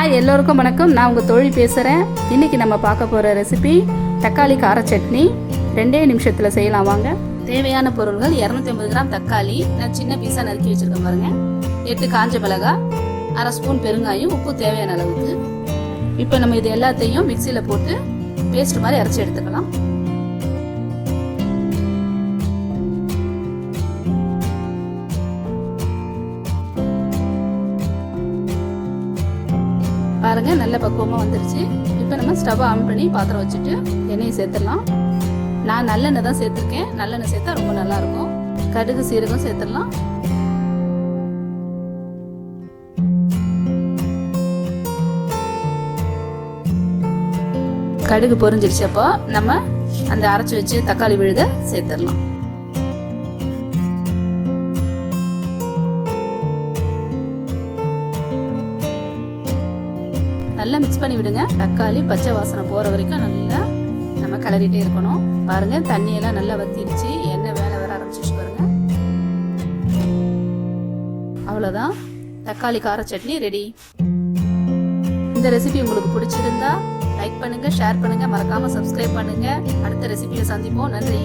Hi எல்லோருக்கும் வணக்கம். நான் உங்கள் தோழி பேசுகிறேன். இன்றைக்கி நம்ம பார்க்க போகிற ரெசிபி தக்காளி கார சட்னி. 2 நிமிஷத்தில் செய்யலாம் வாங்க. தேவையான பொருள்கள் 250 கிராம் தக்காளி நான் சின்ன பீஸாக நறுக்கி வச்சுருக்கேன் பாருங்கள். 8 காஞ்ச மிளகாய், 1/2 ஸ்பூன் பெருங்காயம், உப்பு தேவையான அளவுக்கு. இப்போ நம்ம இது எல்லாத்தையும் மிக்சியில் போட்டு பேஸ்ட் மாதிரி அரைச்சி எடுத்துக்கலாம். பாருங்க, நல்ல பக்குவமாக வந்துருச்சு. இப்போ நம்ம ஸ்டவ் ஆன் பண்ணி பாத்திரம் வச்சுட்டு எண்ணெயை சேர்த்துடலாம். நான் நல்லெண்ணெய் தான் சேர்த்துருக்கேன். நல்லெண்ணெய் சேர்த்தா ரொம்ப நல்லா இருக்கும். கடுகு சீரகம் சேர்த்துடலாம். கடுகு பொரிஞ்சிருச்சப்போ நம்ம அந்த அரைச்சி வச்சு தக்காளி விழுத சேர்த்துடலாம். நல்லா மிக்ஸ் பண்ணி விடுங்க. தக்காளி பச்சை வாசனை போற வரைக்கும் நல்லா நம்ம கிளறிட்டே இருக்கணும். பாருங்க, தண்ணியெல்லாம் நல்லா வத்திருச்சு. எண்ணெய் வேலை வர ஆரம்பிச்சிச்சு பாருங்க. அவ்வளோதான், தக்காளி கார சட்னி ரெடி. இந்த ரெசிபி உங்களுக்கு பிடிச்சிருந்தா லைக் பண்ணுங்க, ஷேர் பண்ணுங்க, மறக்காம சப்ஸ்கிரைப் பண்ணுங்க. அடுத்த ரெசிபியை சந்திப்போம். நன்றி.